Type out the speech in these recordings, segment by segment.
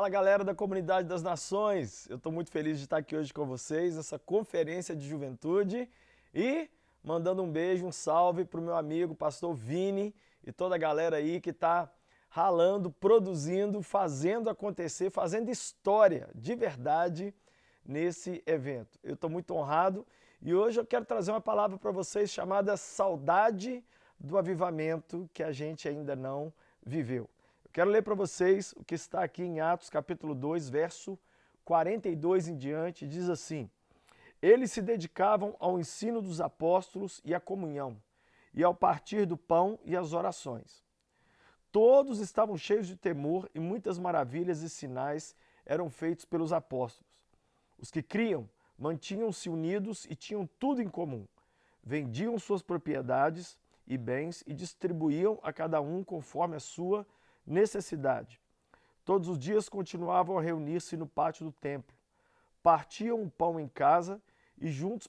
Fala galera da Comunidade das Nações, eu estou muito feliz de estar aqui hoje com vocês nessa conferência de juventude e mandando um beijo, um salve para o meu amigo pastor Vini e toda a galera aí que está ralando, produzindo, fazendo acontecer, fazendo história de verdade nesse evento. Eu estou muito honrado e hoje eu quero trazer uma palavra para vocês chamada saudade do avivamento que a gente ainda não viveu. Quero ler para vocês o que está aqui em Atos capítulo 2, verso 42 em diante, diz assim: Eles se dedicavam ao ensino dos apóstolos e à comunhão, e ao partir do pão e às orações. Todos estavam cheios de temor e muitas maravilhas e sinais eram feitos pelos apóstolos. Os que criam mantinham-se unidos e tinham tudo em comum. Vendiam suas propriedades e bens e distribuíam a cada um conforme a sua necessidade. Todos os dias continuavam a reunir-se no pátio do templo. Partiam o pão em casa e juntos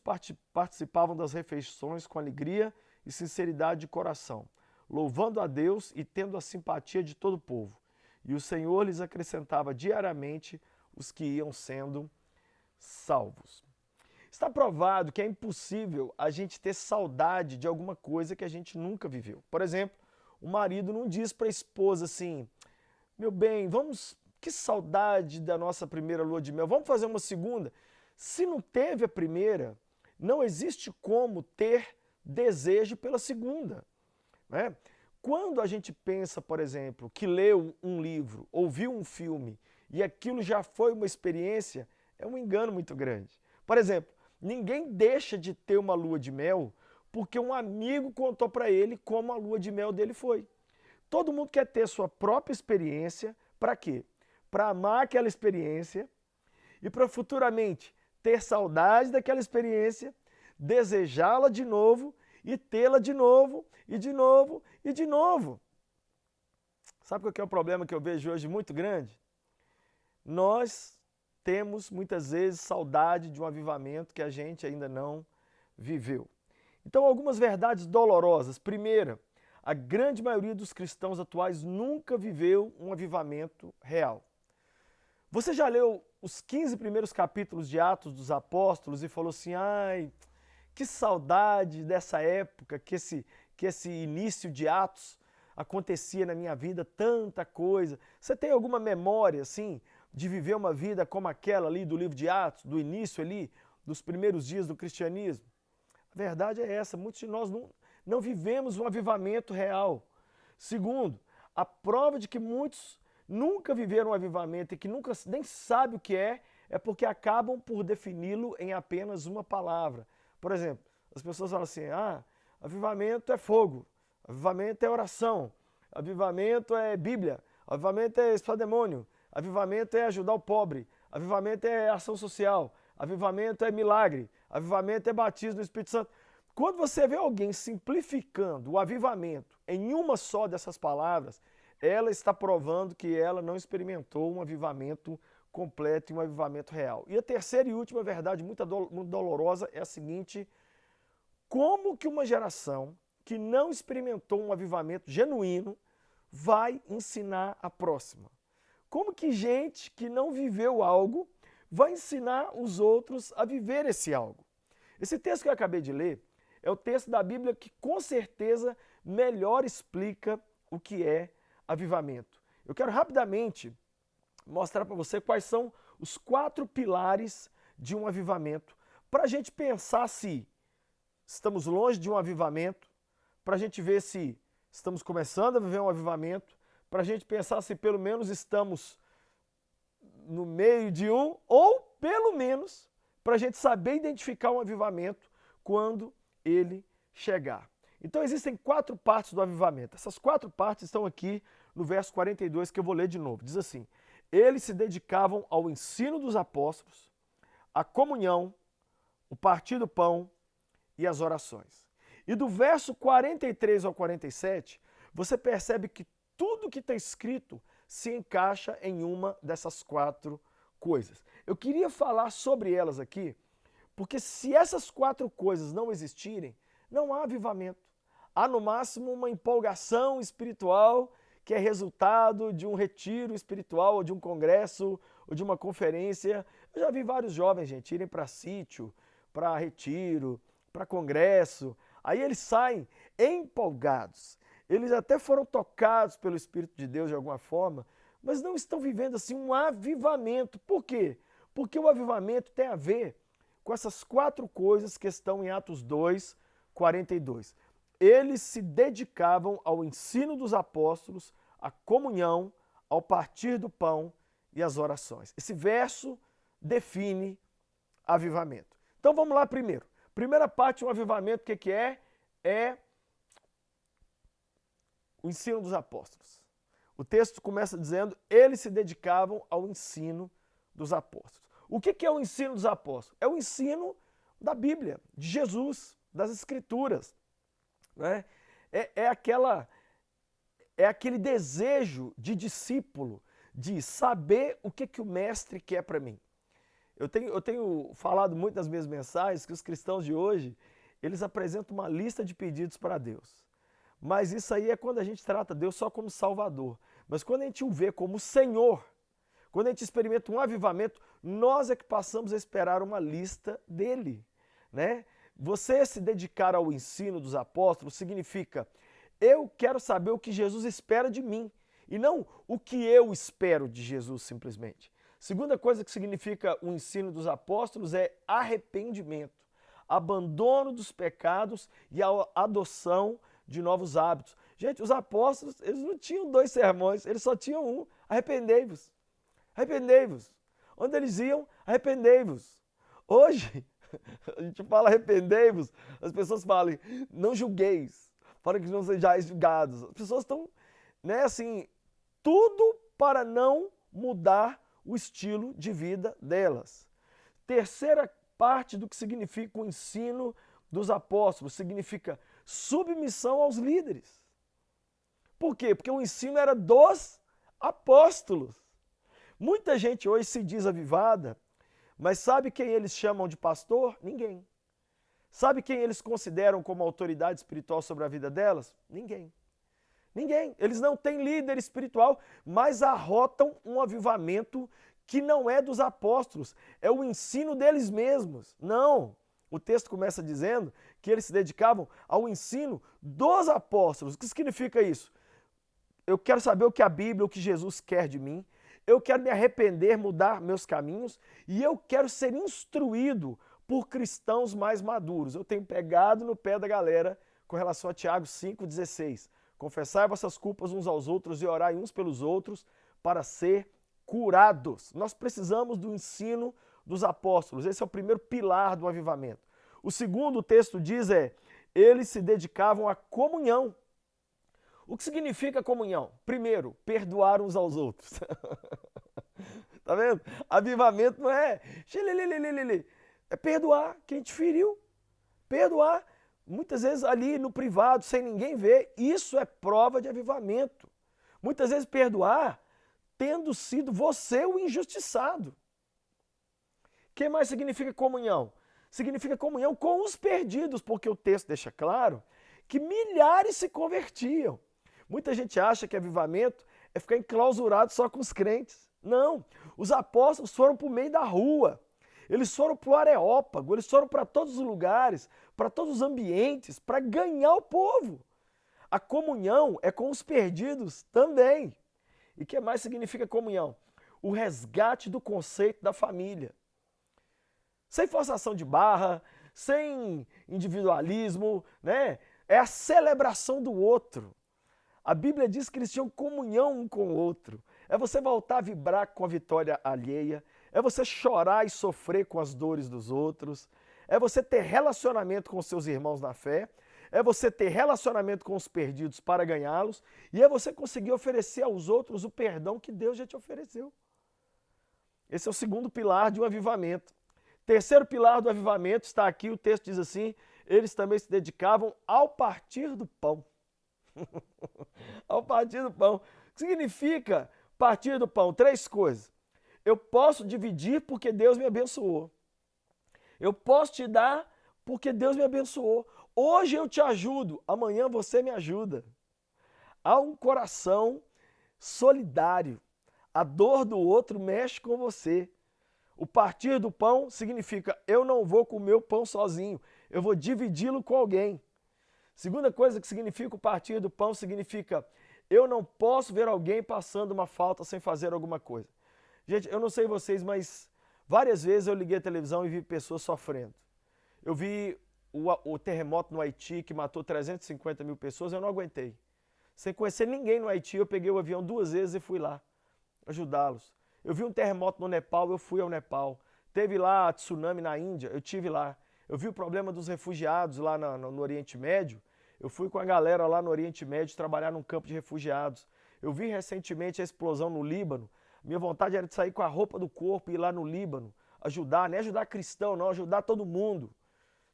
participavam das refeições com alegria e sinceridade de coração, louvando a Deus e tendo a simpatia de todo o povo. E o Senhor lhes acrescentava diariamente os que iam sendo salvos. Está provado que é impossível a gente ter saudade de alguma coisa que a gente nunca viveu. Por exemplo, o marido não diz para a esposa assim: meu bem, que saudade da nossa primeira lua de mel, vamos fazer uma segunda. Se não teve a primeira, não existe como ter desejo pela segunda, né? Quando a gente pensa, por exemplo, que leu um livro, ouviu um filme e aquilo já foi uma experiência, é um engano muito grande. Por exemplo, ninguém deixa de ter uma lua de mel porque um amigo contou para ele como a lua de mel dele foi. Todo mundo quer ter sua própria experiência, para quê? Para amar aquela experiência e para futuramente ter saudade daquela experiência, desejá-la de novo e tê-la de novo e de novo e de novo. Sabe qual que é o problema que eu vejo hoje muito grande? Nós temos muitas vezes saudade de um avivamento que a gente ainda não viveu. Então, algumas verdades dolorosas. Primeira, a grande maioria dos cristãos atuais nunca viveu um avivamento real. Você já leu os 15 primeiros capítulos de Atos dos Apóstolos e falou assim: ai, que saudade dessa época, que esse início de Atos acontecia na minha vida, tanta coisa. Você tem alguma memória, assim, de viver uma vida como aquela ali do livro de Atos, do início ali, dos primeiros dias do cristianismo? A verdade é essa, muitos de nós não vivemos um avivamento real. Segundo, a prova de que muitos nunca viveram um avivamento e que nunca nem sabem o que é porque acabam por defini-lo em apenas uma palavra. Por exemplo, as pessoas falam assim: avivamento é fogo, avivamento é oração, avivamento é Bíblia, avivamento é expulsar demônio, avivamento é ajudar o pobre, avivamento é ação social, avivamento é milagre, avivamento é batismo no Espírito Santo. Quando você vê alguém simplificando o avivamento em uma só dessas palavras, ela está provando que ela não experimentou um avivamento completo e um avivamento real. E a terceira e última verdade muito dolorosa é a seguinte: como que uma geração que não experimentou um avivamento genuíno vai ensinar a próxima? Como que gente que não viveu algo vai ensinar os outros a viver esse algo? Esse texto que eu acabei de ler é o texto da Bíblia que com certeza melhor explica o que é avivamento. Eu quero rapidamente mostrar para você quais são os 4 pilares de um avivamento, para a gente pensar se estamos longe de um avivamento, para a gente ver se estamos começando a viver um avivamento, para a gente pensar se pelo menos estamos no meio de um, ou pelo menos para a gente saber identificar um avivamento quando ele chegar. Então existem 4 partes do avivamento. Essas 4 partes estão aqui no verso 42, que eu vou ler de novo. Diz assim: eles se dedicavam ao ensino dos apóstolos, à comunhão, o partir do pão e as orações. E do verso 43 ao 47, você percebe que tudo que está escrito se encaixa em uma dessas 4 coisas. Eu queria falar sobre elas aqui, porque se essas 4 coisas não existirem, não há avivamento. Há no máximo uma empolgação espiritual que é resultado de um retiro espiritual, ou de um congresso, ou de uma conferência. Eu já vi vários jovens, gente, irem para sítio, para retiro, para congresso. Aí eles saem empolgados. Eles até foram tocados pelo Espírito de Deus de alguma forma, mas não estão vivendo assim um avivamento. Por quê? Porque o avivamento tem a ver com essas 4 coisas que estão em Atos 2, 42. Eles se dedicavam ao ensino dos apóstolos, à comunhão, ao partir do pão e às orações. Esse verso define avivamento. Então vamos lá primeiro. Primeira parte, um avivamento, o que é? É o ensino dos apóstolos. O texto começa dizendo, eles se dedicavam ao ensino dos apóstolos. O que é o ensino dos apóstolos? É o ensino da Bíblia, de Jesus, das Escrituras. Né? É aquele desejo de discípulo, de saber o que o mestre quer para mim. Eu tenho falado muito nas minhas mensagens que os cristãos de hoje, eles apresentam uma lista de pedidos para Deus. Mas isso aí é quando a gente trata Deus só como Salvador. Mas quando a gente o vê como Senhor, quando a gente experimenta um avivamento, nós é que passamos a esperar uma lista dele. Né? Você se dedicar ao ensino dos apóstolos significa, eu quero saber o que Jesus espera de mim, e não o que eu espero de Jesus simplesmente. Segunda coisa que significa o ensino dos apóstolos é arrependimento, abandono dos pecados e a adoção de novos hábitos. Gente, os apóstolos, eles não tinham 2 sermões, eles só tinham um, arrependei-vos. Arrependei-vos. Onde eles iam, arrependei-vos. Hoje, a gente fala arrependei-vos, as pessoas falam, não julgueis, para que não sejais julgados. As pessoas estão, né, assim, tudo para não mudar o estilo de vida delas. Terceira parte do que significa o ensino dos apóstolos, significa submissão aos líderes. Por quê? Porque o ensino era dos apóstolos. Muita gente hoje se diz avivada, mas sabe quem eles chamam de pastor? Ninguém. Sabe quem eles consideram como autoridade espiritual sobre a vida delas? Ninguém. Ninguém. Eles não têm líder espiritual, mas arrotam um avivamento que não é dos apóstolos, é o ensino deles mesmos. Não. O texto começa dizendo que eles se dedicavam ao ensino dos apóstolos. O que significa isso? Eu quero saber o que a Bíblia, o que Jesus quer de mim. Eu quero me arrepender, mudar meus caminhos e eu quero ser instruído por cristãos mais maduros. Eu tenho pegado no pé da galera com relação a Tiago 5,16. Confessai vossas culpas uns aos outros e orai uns pelos outros para ser curados. Nós precisamos do ensino dos apóstolos. Esse é o primeiro pilar do avivamento. O segundo, o texto diz, eles se dedicavam à comunhão. O que significa comunhão? Primeiro, perdoar uns aos outros. Tá vendo? Avivamento não é é perdoar quem te feriu. Perdoar, muitas vezes ali no privado, sem ninguém ver. Isso é prova de avivamento. Muitas vezes perdoar tendo sido você o injustiçado. O que mais significa comunhão? Significa comunhão com os perdidos, porque o texto deixa claro que milhares se convertiam. Muita gente acha que avivamento é ficar enclausurado só com os crentes. Não, os apóstolos foram para o meio da rua, eles foram para o Areópago, eles foram para todos os lugares, para todos os ambientes, para ganhar o povo. A comunhão é com os perdidos também. E o que mais significa comunhão? O resgate do conceito da família. Sem forçação de barra, sem individualismo, né? É a celebração do outro. A Bíblia diz que eles tinham comunhão um com o outro. É você voltar a vibrar com a vitória alheia. É você chorar e sofrer com as dores dos outros. É você ter relacionamento com os seus irmãos na fé. É você ter relacionamento com os perdidos para ganhá-los. E é você conseguir oferecer aos outros o perdão que Deus já te ofereceu. Esse é o segundo pilar de um avivamento. Terceiro pilar do avivamento está aqui, o texto diz assim, eles também se dedicavam ao partir do pão. Ao partir do pão. O que significa partir do pão? 3 coisas. Eu posso dividir porque Deus me abençoou. Eu posso te dar porque Deus me abençoou. Hoje eu te ajudo, amanhã você me ajuda. Há um coração solidário. A dor do outro mexe com você. O partir do pão significa eu não vou comer o pão sozinho, eu vou dividi-lo com alguém. Segunda coisa que significa o partir do pão significa eu não posso ver alguém passando uma falta sem fazer alguma coisa. Gente, eu não sei vocês, mas várias vezes eu liguei a televisão e vi pessoas sofrendo. Eu vi o terremoto no Haiti que matou 350 mil pessoas, eu não aguentei. Sem conhecer ninguém no Haiti, eu peguei o avião 2 vezes e fui lá ajudá-los. Eu vi um terremoto no Nepal, eu fui ao Nepal. Teve lá tsunami na Índia, eu tive lá. Eu vi o problema dos refugiados lá no Oriente Médio. Eu fui com a galera lá no Oriente Médio trabalhar num campo de refugiados. Eu vi recentemente a explosão no Líbano. Minha vontade era de sair com a roupa do corpo e ir lá no Líbano, ajudar, não é ajudar cristão, não, ajudar todo mundo.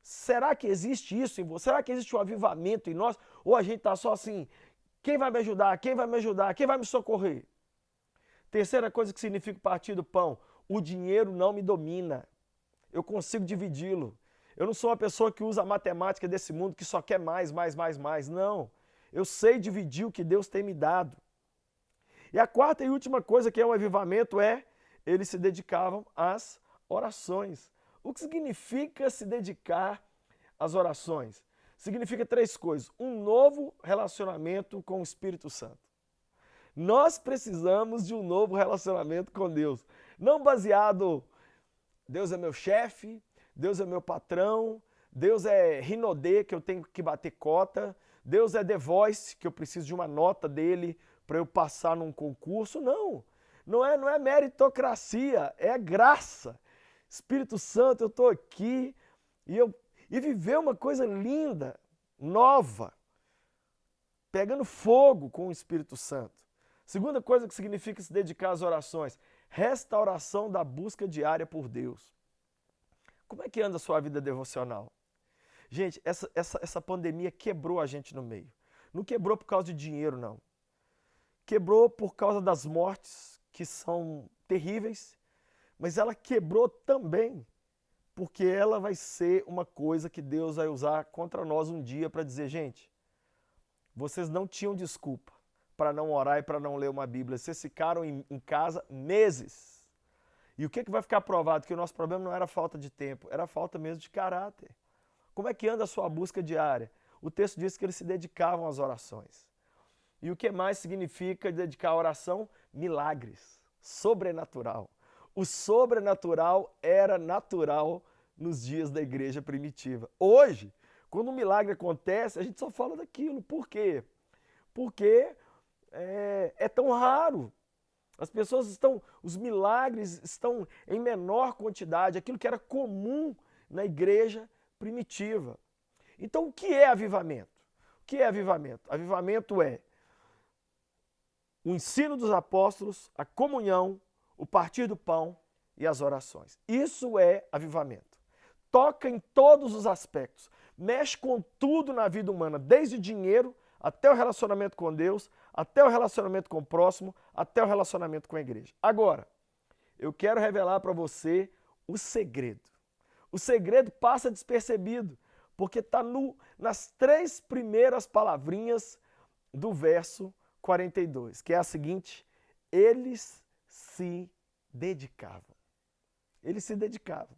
Será que existe isso em você? Será que existe um avivamento em nós? Ou a gente está só assim, quem vai me ajudar? Quem vai me ajudar? Quem vai me socorrer? Terceira coisa que significa partir do pão, o dinheiro não me domina. Eu consigo dividi-lo. Eu não sou uma pessoa que usa a matemática desse mundo que só quer mais, mais, mais, mais. Não. Eu sei dividir o que Deus tem me dado. E a quarta e última coisa que é um avivamento é, eles se dedicavam às orações. O que significa se dedicar às orações? Significa 3 coisas. Um novo relacionamento com o Espírito Santo. Nós precisamos de um novo relacionamento com Deus. Não baseado, Deus é meu chefe, Deus é meu patrão, Deus é Rinodê, que eu tenho que bater cota, Deus é The Voice, que eu preciso de uma nota dele para eu passar num concurso. Não é meritocracia, é graça. Espírito Santo, eu estou aqui e viver uma coisa linda, nova, pegando fogo com o Espírito Santo. Segunda coisa que significa se dedicar às orações, restauração da busca diária por Deus. Como é que anda a sua vida devocional? Gente, essa pandemia quebrou a gente no meio. Não quebrou por causa de dinheiro, não. Quebrou por causa das mortes, que são terríveis, mas ela quebrou também porque ela vai ser uma coisa que Deus vai usar contra nós um dia para dizer, gente, vocês não tinham desculpa para não orar e para não ler uma Bíblia. Vocês ficaram em casa meses. E o que vai ficar provado? Que o nosso problema não era falta de tempo, era falta mesmo de caráter. Como é que anda a sua busca diária? O texto diz que eles se dedicavam às orações. E o que mais significa dedicar a oração? Milagres, sobrenatural. O sobrenatural era natural nos dias da igreja primitiva. Hoje, quando um milagre acontece, a gente só fala daquilo. Por quê? Porque é tão raro. Os milagres estão em menor quantidade, aquilo que era comum na igreja primitiva. Então, o que é avivamento? O que é avivamento? Avivamento é o ensino dos apóstolos, a comunhão, o partir do pão e as orações. Isso é avivamento. Toca em todos os aspectos, mexe com tudo na vida humana, desde dinheiro até o relacionamento com Deus, até o relacionamento com o próximo, até o relacionamento com a igreja. Agora, eu quero revelar para você o segredo. O segredo passa despercebido, porque está nas 3 primeiras palavrinhas do verso 42, que é a seguinte: eles se dedicavam. Eles se dedicavam.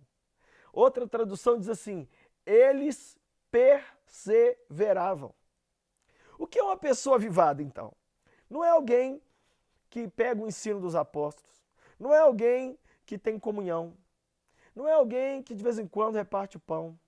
Outra tradução diz assim: eles perseveravam. O que é uma pessoa avivada, então? Não é alguém que pega o ensino dos apóstolos, não é alguém que tem comunhão, não é alguém que de vez em quando reparte o pão,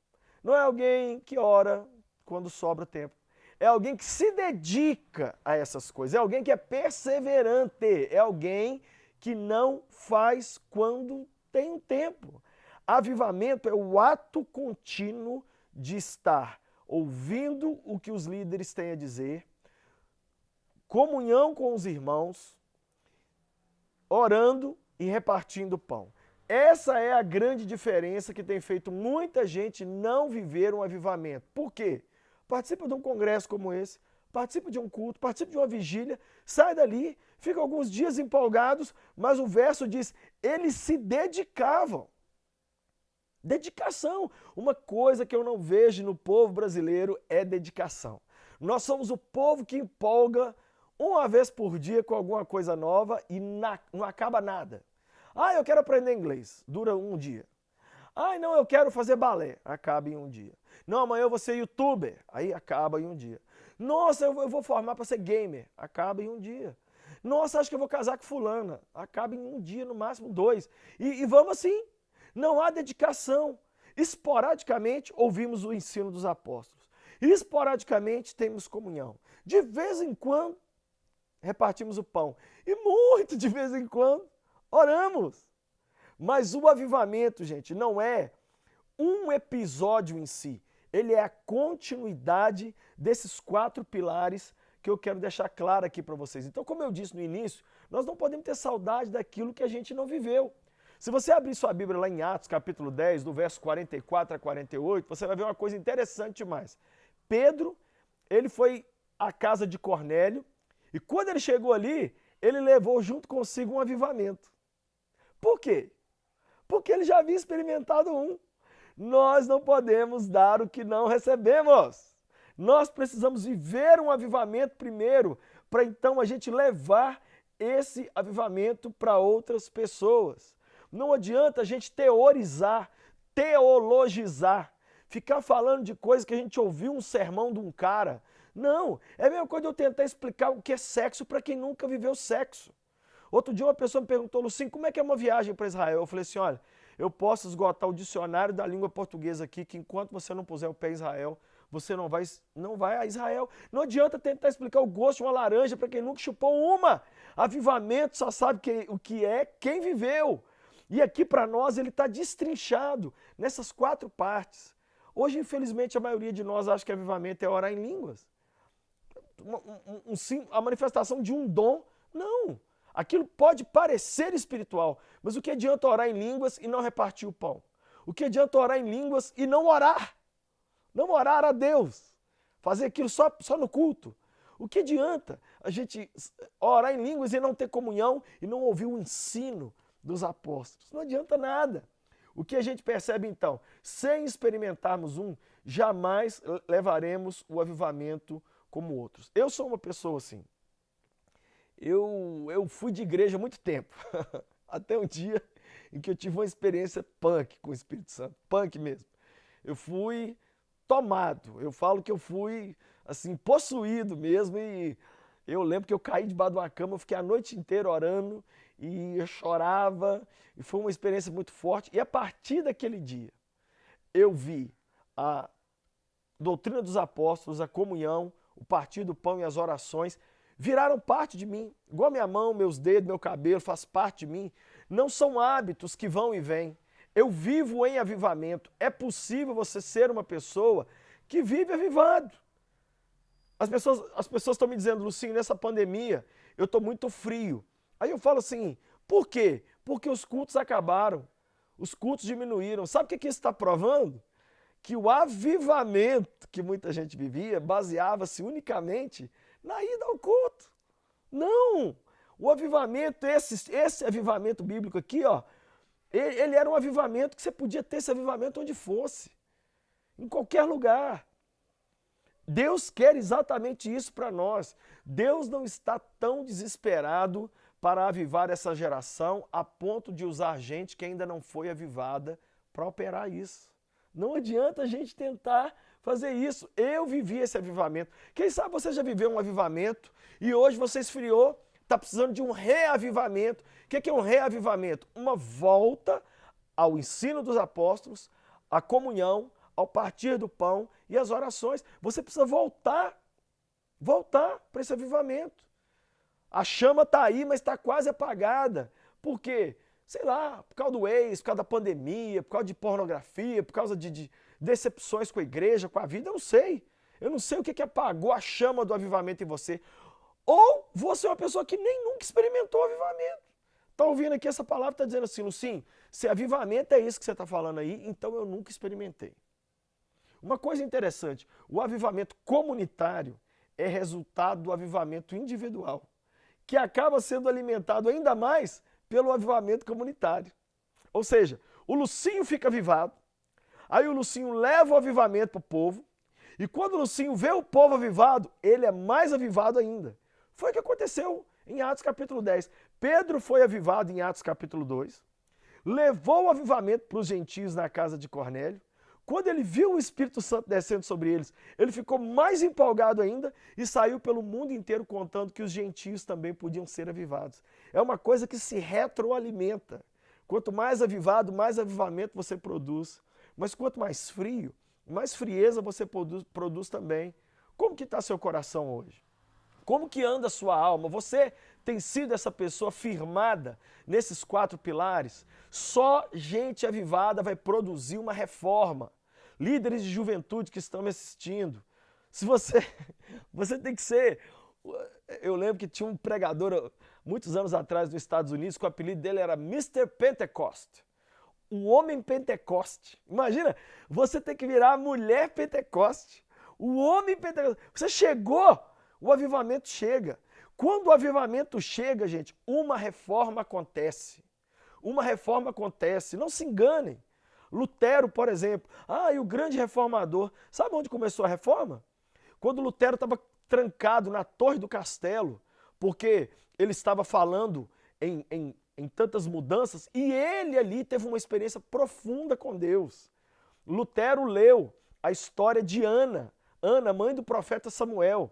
não é alguém que ora quando sobra tempo. É alguém que se dedica a essas coisas, é alguém que é perseverante, é alguém que não faz quando tem um tempo. Avivamento é o ato contínuo de estar ouvindo o que os líderes têm a dizer, comunhão com os irmãos, orando e repartindo pão. Essa é a grande diferença que tem feito muita gente não viver um avivamento. Por quê? Participa de um congresso como esse, participa de um culto, participa de uma vigília, sai dali, fica alguns dias empolgados, mas o verso diz, eles se dedicavam. Dedicação. Uma coisa que eu não vejo no povo brasileiro é dedicação. Nós somos o povo que empolga uma vez por dia com alguma coisa nova e não acaba nada. Ah, eu quero aprender inglês, dura um dia. Ah, não, eu quero fazer balé, acaba em um dia. Não, amanhã eu vou ser youtuber, aí acaba em um dia. Nossa, eu vou formar para ser gamer, acaba em um dia. Nossa, acho que eu vou casar com fulana, acaba em um dia, no máximo 2. E vamos assim, não há dedicação. Esporadicamente ouvimos o ensino dos apóstolos. Esporadicamente temos comunhão. De vez em quando repartimos o pão. E muito de vez em quando oramos. Mas o avivamento, gente, não é um episódio em si. Ele é a continuidade desses 4 pilares que eu quero deixar claro aqui para vocês. Então, como eu disse no início, nós não podemos ter saudade daquilo que a gente não viveu. Se você abrir sua Bíblia lá em Atos, capítulo 10, do verso 44 a 48, você vai ver uma coisa interessante demais. Pedro, ele foi à casa de Cornélio e quando ele chegou ali, ele levou junto consigo um avivamento. Por quê? Porque ele já havia experimentado um. Nós não podemos dar o que não recebemos. Nós precisamos viver um avivamento primeiro, para então a gente levar esse avivamento para outras pessoas. Não adianta a gente teorizar, teologizar, ficar falando de coisas que a gente ouviu um sermão de um cara. Não, é a mesma coisa de eu tentar explicar o que é sexo para quem nunca viveu sexo. Outro dia uma pessoa me perguntou, Lucinho, como é que é uma viagem para Israel? Eu falei assim, olha, eu posso esgotar o dicionário da língua portuguesa aqui, que enquanto você não puser o pé em Israel, você não vai a Israel. Não adianta tentar explicar o gosto de uma laranja para quem nunca chupou uma. Avivamento só sabe o que é quem viveu. E aqui para nós ele está destrinchado nessas 4 partes. Hoje, infelizmente, a maioria de nós acha que avivamento é orar em línguas. A manifestação de um dom, não. Aquilo pode parecer espiritual, mas o que adianta orar em línguas e não repartir o pão? O que adianta orar em línguas e não orar? Não orar a Deus, fazer aquilo só no culto. O que adianta a gente orar em línguas e não ter comunhão e não ouvir o ensino dos apóstolos? Não adianta nada. O que a gente percebe então? Sem experimentarmos um, jamais levaremos o avivamento como outros. Eu sou uma pessoa assim. Eu fui de igreja há muito tempo, até um dia em que eu tive uma experiência punk com o Espírito Santo, punk mesmo. Eu fui tomado, eu falo que eu fui assim, possuído mesmo e eu lembro que eu caí debaixo de uma cama, eu fiquei a noite inteira orando e eu chorava e foi uma experiência muito forte e a partir daquele dia eu vi a doutrina dos apóstolos, a comunhão, o partir do pão e as orações viraram parte de mim, igual minha mão, meus dedos, meu cabelo, faz parte de mim. Não são hábitos que vão e vêm. Eu vivo em avivamento. É possível você ser uma pessoa que vive avivado. As pessoas estão me dizendo, Lucinho, nessa pandemia eu estou muito frio. Aí eu falo assim, por quê? Porque os cultos acabaram, os cultos diminuíram. Sabe o que isso está provando? Que o avivamento que muita gente vivia baseava-se unicamente na ida ao culto. Não! O avivamento, esse avivamento bíblico aqui, ó, ele era um avivamento que você podia ter esse avivamento onde fosse, em qualquer lugar. Deus quer exatamente isso para nós. Deus não está tão desesperado para avivar essa geração a ponto de usar gente que ainda não foi avivada para operar isso. Não adianta a gente tentar fazer isso. Eu vivi esse avivamento. Quem sabe você já viveu um avivamento e hoje você esfriou, está precisando de um reavivamento. O que é um reavivamento? Uma volta ao ensino dos apóstolos, à comunhão, ao partir do pão e às orações. Você precisa voltar para esse avivamento. A chama está aí, mas está quase apagada. Por quê? Sei lá, por causa do ex, por causa da pandemia, por causa de pornografia, por causa de decepções com a igreja, com a vida, eu não sei. Eu não sei o que apagou a chama do avivamento em você. Ou você é uma pessoa que nem nunca experimentou o avivamento. Está ouvindo aqui essa palavra, está dizendo assim, Lucinho, se avivamento é isso que você está falando aí, então eu nunca experimentei. Uma coisa interessante, o avivamento comunitário é resultado do avivamento individual, que acaba sendo alimentado ainda mais pelo avivamento comunitário. Ou seja, o Lucinho fica avivado, aí o Lucinho leva o avivamento para o povo, e quando o Lucinho vê o povo avivado, ele é mais avivado ainda. Foi o que aconteceu em Atos capítulo 10. Pedro foi avivado em Atos capítulo 2, levou o avivamento para os gentios na casa de Cornélio. Quando ele viu o Espírito Santo descendo sobre eles, ele ficou mais empolgado ainda e saiu pelo mundo inteiro contando que os gentios também podiam ser avivados. É uma coisa que se retroalimenta. Quanto mais avivado, mais avivamento você produz. Mas quanto mais frio, mais frieza você produz também. Como que está seu coração hoje? Como que anda a sua alma? Você tem sido essa pessoa firmada nesses 4 pilares? Só gente avivada vai produzir uma reforma. Líderes de juventude que estão me assistindo, se você tem que ser... Eu lembro que tinha um pregador muitos anos atrás nos Estados Unidos, que o apelido dele era Mr. Pentecost. O homem Pentecoste. Imagina, você tem que virar a mulher Pentecoste. O homem Pentecoste. Você chegou, o avivamento chega. Quando o avivamento chega, gente, uma reforma acontece. Uma reforma acontece. Não se enganem. Lutero, por exemplo, e o grande reformador. Sabe onde começou a reforma? Quando Lutero estava trancado na torre do castelo, porque ele estava falando em tantas mudanças, e ele ali teve uma experiência profunda com Deus. Lutero leu a história de Ana, mãe do profeta Samuel,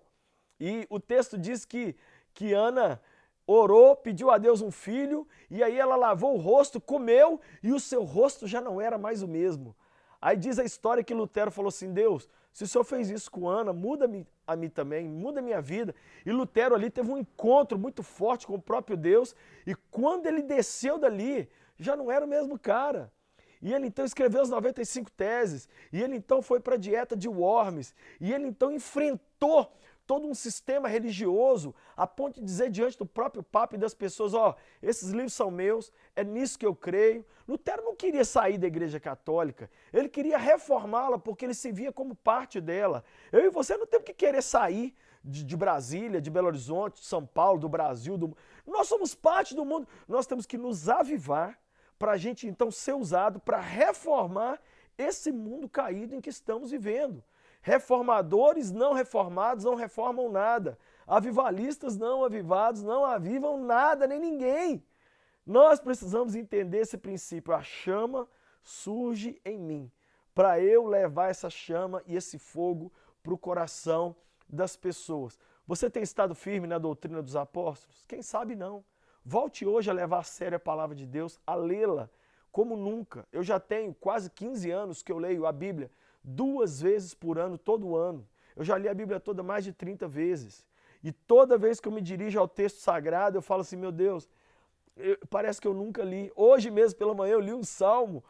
e o texto diz que Ana orou, pediu a Deus um filho, e aí ela lavou o rosto, comeu, e o seu rosto já não era mais o mesmo. Aí diz a história que Lutero falou assim: Deus, se o Senhor fez isso com Ana, muda-me a mim também, muda a minha vida. E Lutero ali teve um encontro muito forte com o próprio Deus, e quando ele desceu dali, já não era o mesmo cara. E ele então escreveu as 95 teses, e ele então foi para a dieta de Worms, e ele então enfrentou todo um sistema religioso, a ponto de dizer diante do próprio Papa e das pessoas: esses livros são meus, é nisso que eu creio. Lutero não queria sair da Igreja Católica, ele queria reformá-la porque ele se via como parte dela. Eu e você não temos que querer sair de Brasília, de Belo Horizonte, de São Paulo, do Brasil. Nós somos parte do mundo, nós temos que nos avivar para a gente então ser usado para reformar esse mundo caído em que estamos vivendo. Reformadores não reformados não reformam nada. Avivalistas não avivados não avivam nada, nem ninguém. Nós precisamos entender esse princípio. A chama surge em mim, para eu levar essa chama e esse fogo para o coração das pessoas. Você tem estado firme na doutrina dos apóstolos? Quem sabe não. Volte hoje a levar a sério a palavra de Deus, a lê-la como nunca. Eu já tenho quase 15 anos que eu leio a Bíblia 2 vezes por ano, todo ano. Eu já li a Bíblia toda mais de 30 vezes. E toda vez que eu me dirijo ao texto sagrado, eu falo assim: meu Deus, parece que eu nunca li. Hoje mesmo, pela manhã, eu li um salmo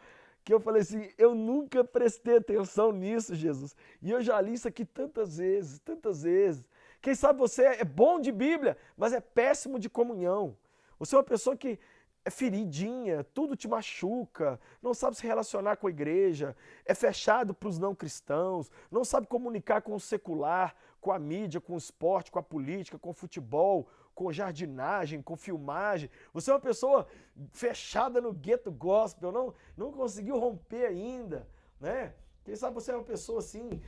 que eu falei assim: eu nunca prestei atenção nisso, Jesus. E eu já li isso aqui tantas vezes, tantas vezes. Quem sabe você é bom de Bíblia, mas é péssimo de comunhão. Você é uma pessoa que é feridinha, tudo te machuca, não sabe se relacionar com a igreja, é fechado para os não cristãos, não sabe comunicar com o secular, com a mídia, com o esporte, com a política, com o futebol, com jardinagem, com filmagem. Você é uma pessoa fechada no gueto gospel, não conseguiu romper ainda, né? Quem sabe você é uma pessoa assim,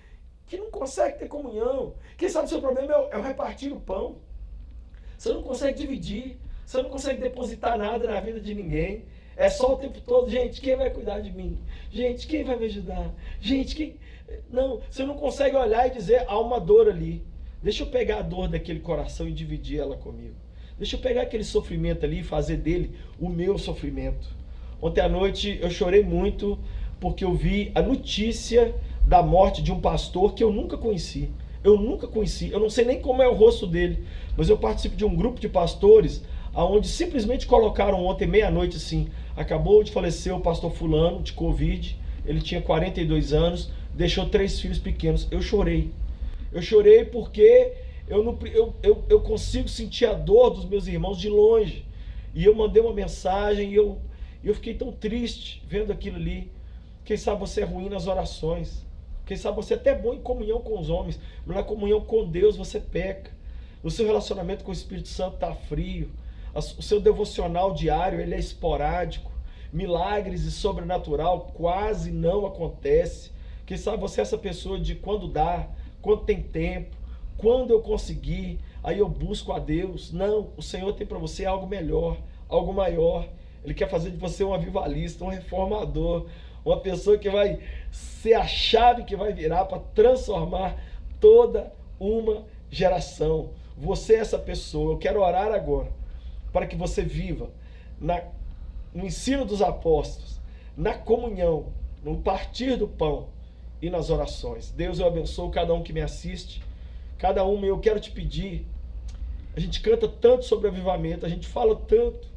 que não consegue ter comunhão. Quem sabe o seu problema é o repartir o pão. Você não consegue dividir. Você não consegue depositar nada na vida de ninguém. É só o tempo todo: gente, quem vai cuidar de mim? Gente, quem vai me ajudar? Gente, quem... Não, você não consegue olhar e dizer: há uma dor ali. Deixa eu pegar a dor daquele coração e dividir ela comigo. Deixa eu pegar aquele sofrimento ali e fazer dele o meu sofrimento. Ontem à noite eu chorei muito porque eu vi a notícia da morte de um pastor que eu nunca conheci. Eu não sei nem como é o rosto dele, mas eu participo de um grupo de pastores onde simplesmente colocaram ontem, meia-noite assim: acabou de falecer o pastor fulano de Covid, ele tinha 42 anos, deixou 3 filhos pequenos. Eu chorei porque eu consigo sentir a dor dos meus irmãos de longe, e eu mandei uma mensagem e eu fiquei tão triste vendo aquilo ali. Quem sabe você é ruim nas orações, quem sabe você é até bom em comunhão com os homens, mas na comunhão com Deus você peca. O seu relacionamento com o Espírito Santo está frio. O seu devocional diário ele é esporádico. Milagres e sobrenatural quase não acontece. Quem sabe você é essa pessoa de quando dá, quando tem tempo, quando eu conseguir. aí eu busco a Deus. Não, o Senhor tem para você algo melhor, algo maior. Ele quer fazer de você um avivalista, um reformador, uma pessoa que vai ser a chave que vai virar para transformar toda uma geração. Você é essa pessoa. Eu quero orar agora para que você viva no ensino dos apóstolos, na comunhão, no partir do pão e nas orações. Deus, eu abençoo cada um que me assiste, cada um. Eu quero te pedir, a gente canta tanto sobre avivamento, a gente fala tanto,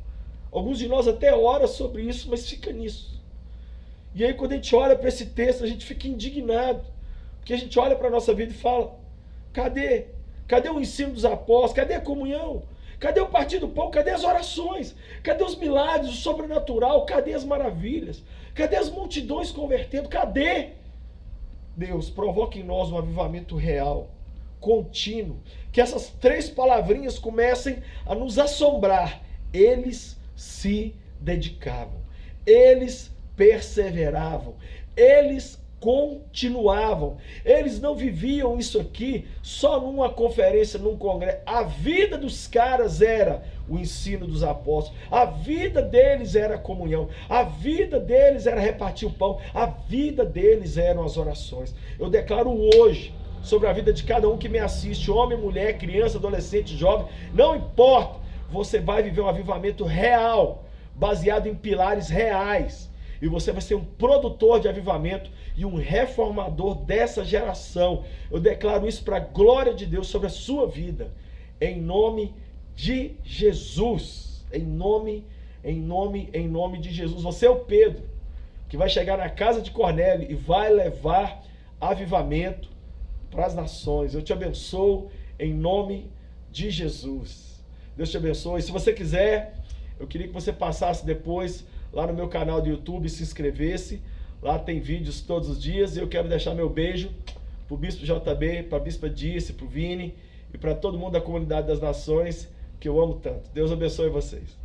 alguns de nós até oram sobre isso, mas fica nisso. E aí quando a gente olha para esse texto, a gente fica indignado, porque a gente olha para a nossa vida e fala, cadê? Cadê o ensino dos apóstolos? Cadê a comunhão? Cadê o partir do pão? Cadê as orações? Cadê os milagres, o sobrenatural? Cadê as maravilhas? Cadê as multidões convertendo? Cadê? Deus, provoca em nós um avivamento real, contínuo, que essas 3 palavrinhas comecem a nos assombrar. Eles se dedicavam, eles perseveravam, eles continuavam, eles não viviam isso aqui só numa conferência, num congresso. A vida dos caras era o ensino dos apóstolos, a vida deles era a comunhão, a vida deles era repartir o pão, a vida deles eram as orações. Eu declaro hoje sobre a vida de cada um que me assiste, homem, mulher, criança, adolescente, jovem, não importa, você vai viver um avivamento real, baseado em pilares reais. E você vai ser um produtor de avivamento e um reformador dessa geração. Eu declaro isso para a glória de Deus sobre a sua vida. Em nome de Jesus. Em nome de Jesus. Você é o Pedro, que vai chegar na casa de Cornélio e vai levar avivamento para as nações. Eu te abençoo em nome de Jesus. Deus te abençoe. Se você quiser, eu queria que você passasse depois lá no meu canal do YouTube, se inscrevesse. Lá tem vídeos todos os dias. E eu quero deixar meu beijo para o Bispo JB, para a Bispa Dice, para o Vini e para todo mundo da comunidade das nações que eu amo tanto. Deus abençoe vocês.